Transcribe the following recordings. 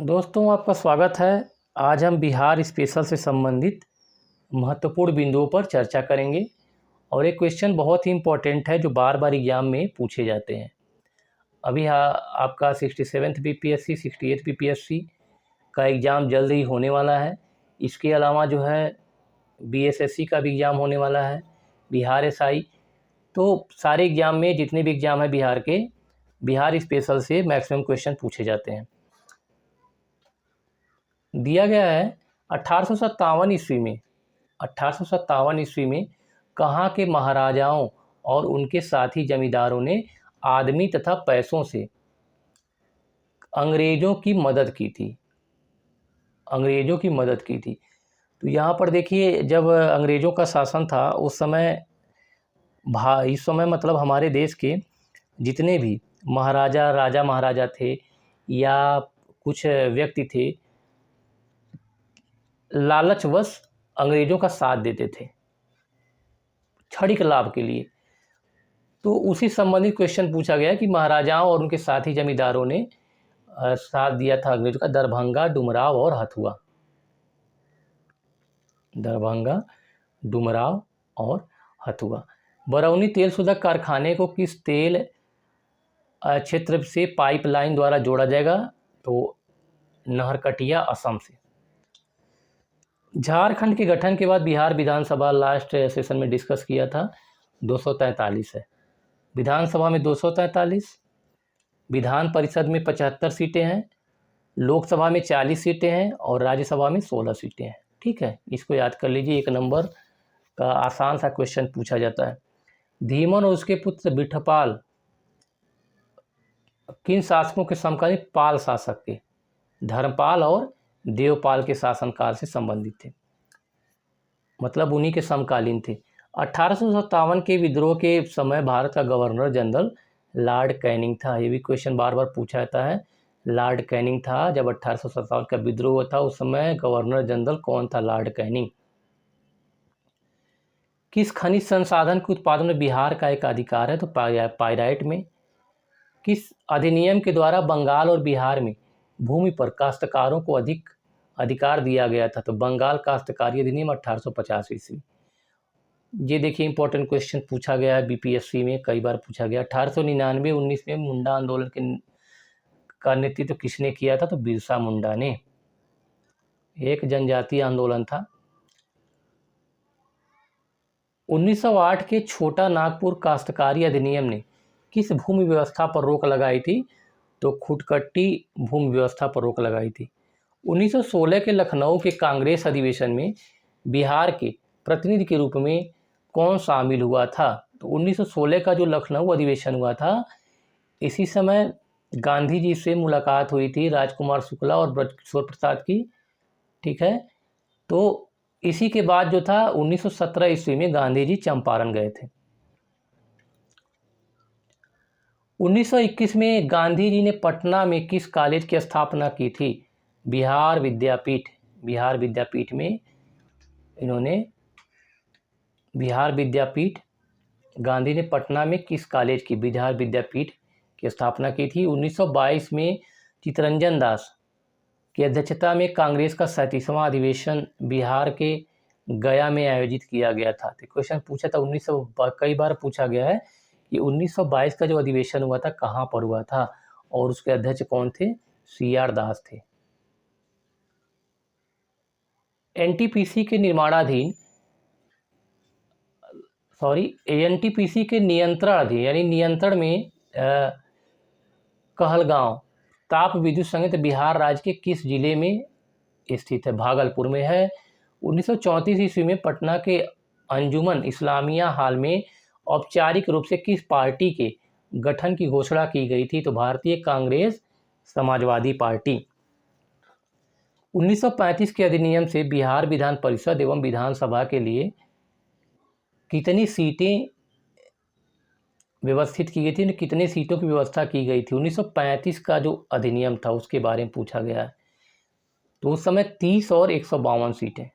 दोस्तों, आपका स्वागत है। आज हम बिहार स्पेशल से संबंधित महत्वपूर्ण बिंदुओं पर चर्चा करेंगे और एक क्वेश्चन बहुत ही इम्पोर्टेंट है जो बार बार एग्जाम में पूछे जाते हैं। अभी आपका 67th बीपीएससी 68th बीपीएससी का एग्ज़ाम जल्द ही होने वाला है। इसके अलावा जो है बीएसएससी का भी एग्ज़ाम होने वाला है, बिहार एसआई। तो सारे एग्ज़ाम में जितने भी एग्ज़ाम हैं बिहार के, बिहार स्पेशल से मैक्सिमम क्वेश्चन पूछे जाते हैं। दिया गया है 1857 ईस्वी में कहाँ के महाराजाओं और उनके साथी जमींदारों ने आदमी तथा पैसों से अंग्रेज़ों की मदद की थी। तो यहाँ पर देखिए, जब अंग्रेज़ों का शासन था उस समय इस समय मतलब हमारे देश के जितने भी राजा महाराजा थे या कुछ व्यक्ति थे, लालचवश अंग्रेज़ों का साथ देते थे क्षणिक लाभ के लिए। तो उसी संबंधित क्वेश्चन पूछा गया कि महाराजाओं और उनके साथी जमींदारों ने साथ दिया था अंग्रेज़ों का दरभंगा, डुमराव और हथुआ। बरौनी तेल शोधक कारखाने को किस तेल क्षेत्र से पाइपलाइन द्वारा जोड़ा जाएगा? तो नहरकटिया, असम से। झारखंड के गठन के बाद बिहार विधानसभा लास्ट सेशन में डिस्कस किया था 243 है। विधानसभा में 243, विधान परिषद में 75 सीटें हैं, लोकसभा में 40 सीटें हैं और राज्यसभा में 16 सीटें हैं। ठीक है, इसको याद कर लीजिए। एक नंबर का आसान सा क्वेश्चन पूछा जाता है। धीमन और उसके पुत्र बिठपाल किन शासकों के समकालीन पाल शासक थे? धर्मपाल और देवपाल के शासनकाल से संबंधित थे, मतलब उन्हीं के समकालीन थे। 1857 के विद्रोह के समय भारत का गवर्नर जनरल लॉर्ड कैनिंग था। ये भी क्वेश्चन बार बार पूछा जाता है। लॉर्ड कैनिंग था। जब 1857 का विद्रोह हुआ था उस समय गवर्नर जनरल कौन था? Lord Canning. किस खनिज संसाधन के उत्पादन में बिहार का एक अधिकार है? तो पाइराइट में। किस अधिनियम के द्वारा बंगाल और बिहार में भूमि पर काश्तकारों को अधिक अधिकार दिया गया था? तो बंगाल काश्तकारी अधिनियम 1850 ईस्वी। ये देखिए, इंपॉर्टेंट क्वेश्चन पूछा गया है बीपीएससी में, कई बार पूछा गया। 1899-19 में मुंडा आंदोलन का नेतृत्व किसने किया था? तो बिरसा मुंडा ने। एक जनजातीय आंदोलन था। 1908 के छोटा नागपुर काश्तकारी अधिनियम ने किस भूमि व्यवस्था पर रोक लगाई थी? तो खुटकट्टी भूमि व्यवस्था पर रोक लगाई थी। 1916 के लखनऊ के कांग्रेस अधिवेशन में बिहार के प्रतिनिधि के रूप में कौन शामिल हुआ था? तो 1916 का जो लखनऊ अधिवेशन हुआ था, इसी समय गांधी जी से मुलाकात हुई थी राजकुमार शुक्ला और ब्रजकिशोर प्रसाद की। ठीक है, तो इसी के बाद जो था 1917 ईस्वी में गांधी जी चंपारण गए थे। 1921 में गांधी जी ने पटना में किस कॉलेज की स्थापना की थी? बिहार विद्यापीठ में इन्होंने गांधी ने पटना में किस कॉलेज की बिहार विद्यापीठ की स्थापना की थी? 1922 में चित्तरंजन दास की अध्यक्षता में कांग्रेस का 37वां अधिवेशन बिहार के गया में आयोजित किया गया था। तो क्वेश्चन पूछा था कई बार पूछा गया है कि 1922 का जो अधिवेशन हुआ था कहाँ पर हुआ था और उसके अध्यक्ष कौन थे? CR दास थे। एनटीपीसी के नियंत्रण यानी नियंत्रण में कहलगांव ताप विद्युत संयंत्र बिहार राज्य के किस जिले में स्थित है? भागलपुर में है। 1934 ईस्वी में पटना के अंजुमन इस्लामिया हॉल में औपचारिक रूप से किस पार्टी के गठन की घोषणा की गई थी? तो भारतीय कांग्रेस समाजवादी पार्टी। 1935 के अधिनियम से बिहार विधान परिषद एवं विधानसभा के लिए कितनी सीटें व्यवस्थित की गई थी? कितने सीटों की व्यवस्था की गई थी? 1935 का जो अधिनियम था उसके बारे में पूछा गया है। तो उस समय 30 और 152 सीटें,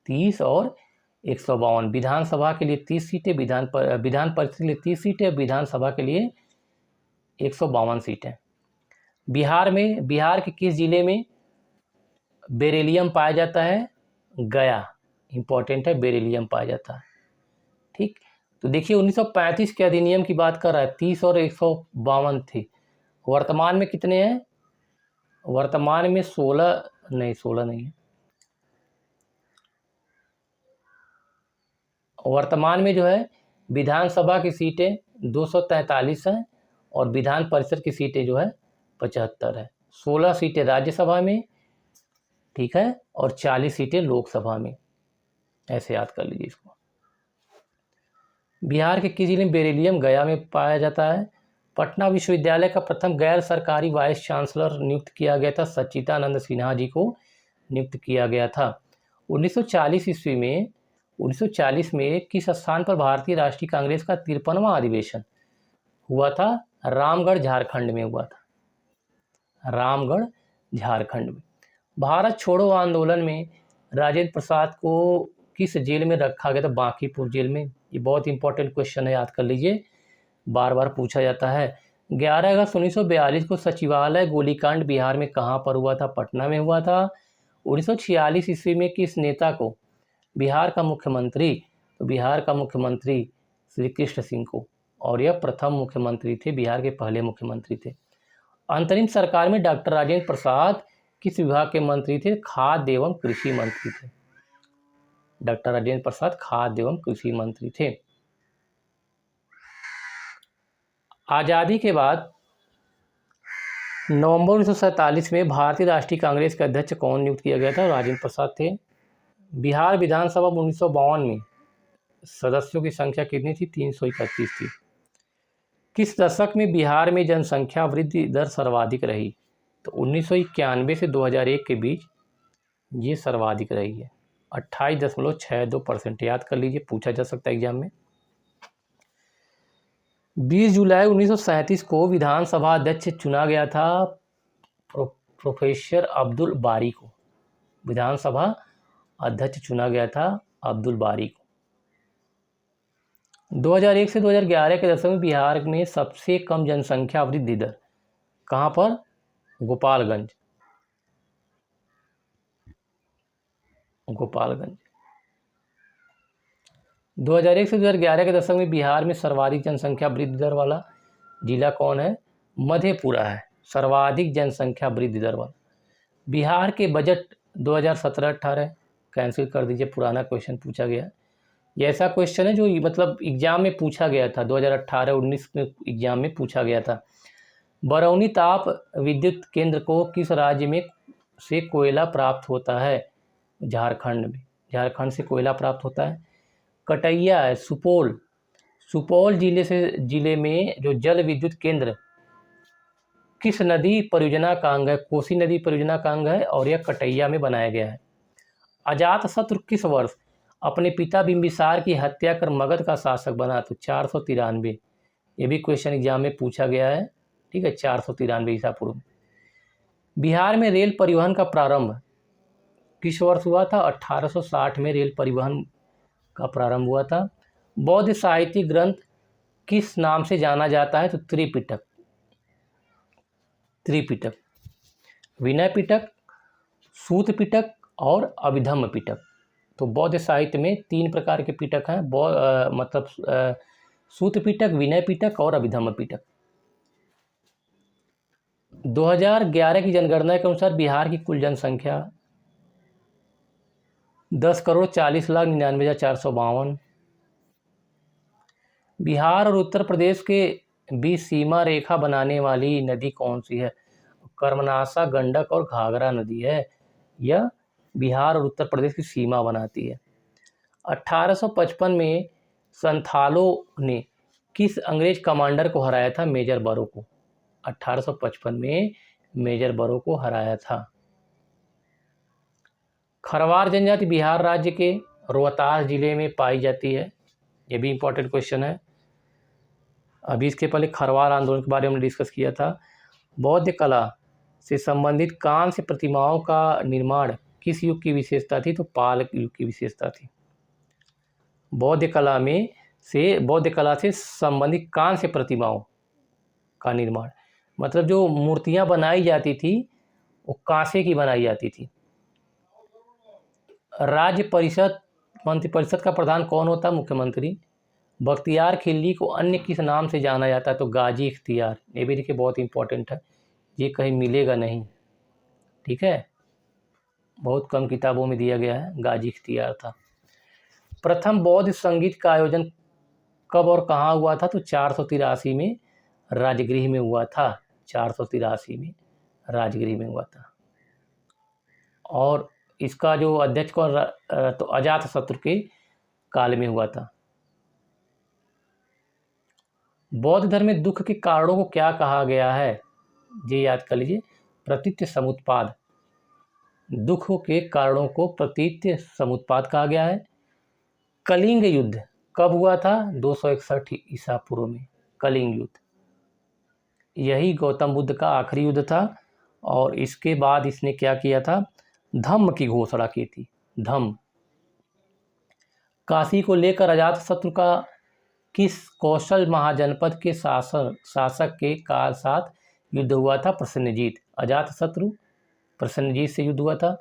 30 और 152। विधानसभा के लिए 30 सीटें, विधान परिषद के लिए 30 सीटें, विधानसभा के लिए 152 सीटें। बिहार के किस जिले में बेरिलियम पाया जाता है? गया, इंपॉर्टेंट है, बेरिलियम पाया जाता है। ठीक, तो देखिए 1935 के अधिनियम की बात कर रहा है, 30 और 152 थी। वर्तमान में कितने हैं? वर्तमान में 16 नहीं है। वर्तमान में जो है विधानसभा की सीटें 243 हैं और विधान परिषद की सीटें जो है 75 है। 16 सीटें राज्यसभा में, ठीक है, और 40 सीटें लोकसभा में। ऐसे याद कर लीजिए इसको। बिहार के किस जिले में बेरिलियम? गया में पाया जाता है। पटना विश्वविद्यालय का प्रथम गैर सरकारी वाइस चांसलर नियुक्त किया गया था, सच्चिदानंद सिन्हा जी को नियुक्त किया गया था। 1940 में किस स्थान पर भारतीय राष्ट्रीय कांग्रेस का 53वां अधिवेशन हुआ था? रामगढ़, झारखंड में हुआ था। रामगढ़, झारखंड में। भारत छोड़ो आंदोलन में राजेंद्र प्रसाद को किस जेल में रखा गया था? बांकीपुर जेल में। ये बहुत इंपॉर्टेंट क्वेश्चन है, याद कर लीजिए, बार बार पूछा जाता है। 11 अगस्त 1942 को सचिवालय गोलीकांड बिहार में कहाँ पर हुआ था? पटना में हुआ था। 1946 ईस्वी में किस नेता को बिहार का मुख्यमंत्री? तो बिहार का मुख्यमंत्री श्री कृष्ण सिंह को, और यह प्रथम मुख्यमंत्री थे, बिहार के पहले मुख्यमंत्री थे। अंतरिम सरकार में डॉक्टर राजेंद्र प्रसाद किस विभाग के मंत्री थे? खाद्य एवं कृषि मंत्री थे। डॉक्टर राजेंद्र प्रसाद खाद्य एवं कृषि मंत्री थे। आज़ादी के बाद नवंबर 1947 में भारतीय राष्ट्रीय कांग्रेस के अध्यक्ष कौन नियुक्त किया गया था? राजेंद्र प्रसाद थे। बिहार विधानसभा 1952 में सदस्यों की संख्या कितनी थी? 331 थी। किस दशक में बिहार में जनसंख्या वृद्धि दर सर्वाधिक रही? तो 1991 से 2001 के बीच ये सर्वाधिक रही है, 28.62%। याद कर लीजिए, पूछा जा सकता है एग्जाम में। 20 जुलाई 1937 को विधानसभा अध्यक्ष चुना गया था प्रोफेसर अब्दुल बारी को। विधानसभा अध्यक्ष चुना गया था अब्दुल बारी को। 2001 से 2011 के दशक में बिहार में सबसे कम जनसंख्या वृद्धि दर कहाँ पर? गोपालगंज। 2001 से 2011 के दशक में बिहार में सर्वाधिक जनसंख्या वृद्धि दर वाला जिला कौन है? मधेपुरा है, सर्वाधिक जनसंख्या वृद्धि दर वाला। बिहार के बजट 2017-18 कैंसिल कर दीजिए, पुराना क्वेश्चन पूछा गया। ये ऐसा क्वेश्चन है जो मतलब एग्जाम में पूछा गया था, 2018-19 में एग्जाम में पूछा गया था। बरौनी ताप विद्युत केंद्र को किस राज्य में से कोयला प्राप्त होता है? झारखंड में। झारखंड से कोयला प्राप्त होता है। कटैया है, सुपौल जिले में जो जल विद्युत केंद्र किस नदी परियोजना का अंग है? कोसी नदी परियोजना का अंग है और यह कटैया में बनाया गया है। अजातशत्रु किस वर्ष अपने पिता बिंबिसार की हत्या कर मगध का शासक बना? तो 493। ये भी क्वेश्चन एग्जाम में पूछा गया है, ठीक है, 493 ईसा पूर्व। बिहार में रेल परिवहन का प्रारंभ किस वर्ष हुआ था? 1860 में रेल परिवहन का प्रारंभ हुआ था। बौद्ध साहित्य ग्रंथ किस नाम से जाना जाता है? तो त्रिपिटक। विनय पिटक, सूत पिटक और अभिधम्म पिटक। तो बौद्ध साहित्य में 3 प्रकार के पिटक हैं, सूत पिटक, विनय पिटक और अभिधम्म पिटक। 2011 की जनगणना के अनुसार बिहार की कुल जनसंख्या 10,40,99,452। बिहार और उत्तर प्रदेश के बीच सीमा रेखा बनाने वाली नदी कौन सी है? कर्मनाशा, गंडक और घाघरा नदी है। यह बिहार और उत्तर प्रदेश की सीमा बनाती है। 1855 में संथालों ने किस अंग्रेज कमांडर को हराया था? मेजर बरो को। 1855 में मेजर बरो को हराया था। खरवार जनजाति बिहार राज्य के रोहतास जिले में पाई जाती है। यह भी इंपॉर्टेंट क्वेश्चन है। अभी इसके पहले खरवार आंदोलन के बारे में डिस्कस किया था। बौद्ध कला से संबंधित कांस्य प्रतिमाओं का निर्माण किस युग की विशेषता थी? तो पाल युग की विशेषता थी। बौद्ध कला से संबंधित कांस्य प्रतिमाओं का निर्माण मतलब जो मूर्तियां बनाई जाती थी वो कांसे की बनाई जाती थी। राज्य परिषद मंत्रिपरिषद का प्रधान कौन होता है? मुख्यमंत्री। बख्तियार खिलजी को अन्य किस नाम से जाना जाता है? तो गाजी इख्तियार। ये भी देखिए बहुत इंपॉर्टेंट है, ये कहीं मिलेगा नहीं, ठीक है, बहुत कम किताबों में दिया गया है, गाजी इख्तियार था। प्रथम बौद्ध संगीत का आयोजन कब और कहाँ हुआ था? तो 483 में राजगृह में हुआ था। 483 में राजगृह में हुआ था। और इसका जो अध्यक्ष कौन? तो अजातशत्रु के काल में हुआ था। बौद्ध धर्म में दुख के कारणों को क्या कहा गया है? ये याद कर लीजिए, प्रतीत्य समुत्पाद। दुख के कारणों को प्रतीत्य समुत्पाद कहा गया है। कलिंग युद्ध कब हुआ था? 261 ईसा पूर्व में कलिंग युद्ध। यही गौतम बुद्ध का आखिरी युद्ध था और इसके बाद इसने क्या किया था? धम्म की घोषणा की थी। धम्म। काशी को लेकर अजातशत्रु का किस कौशल महाजनपद के शासक के साथ युद्ध हुआ था? प्रसेनजीत। अजातशत्रु प्रसेनजीत से युद्ध हुआ था।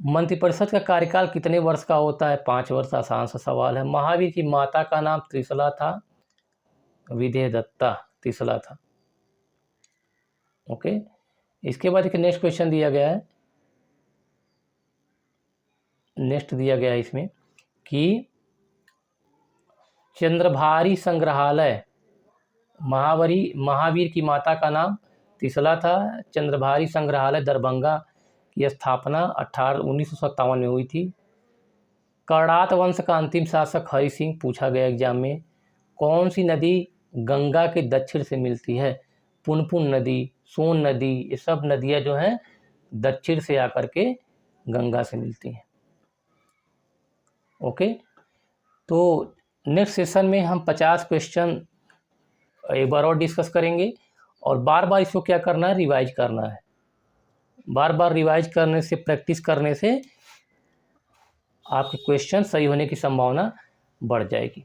मंत्रिपरिषद का कार्यकाल कितने वर्ष का होता है? 5 वर्ष। आसान सा सवाल है। महावीर की माता का नाम त्रिशला था, विदेहदत्ता त्रिशला था। ओके, इसके बाद एक नेक्स्ट क्वेश्चन दिया गया है। नेक्स्ट दिया गया है इसमें कि चंद्रभारी संग्रहालय, महावीर की माता का नाम त्रिशला था। चंद्रभारी संग्रहालय दरभंगा की स्थापना 1957 में हुई थी। कर्णात वंश का अंतिम शासक हरि सिंह, पूछा गया एग्जाम में। कौन सी नदी गंगा के दक्षिण से मिलती है? पुनपुन नदी, सोन नदी, ये सब नदियां जो हैं दक्षिण से आकर के गंगा से मिलती हैं। ओके, तो नेक्स्ट सेशन में हम 50 क्वेश्चन एक बार और डिस्कस करेंगे और बार बार इसको क्या करना है? रिवाइज करना है। बार बार रिवाइज करने से, प्रैक्टिस करने से आपके क्वेश्चन सही होने की संभावना बढ़ जाएगी।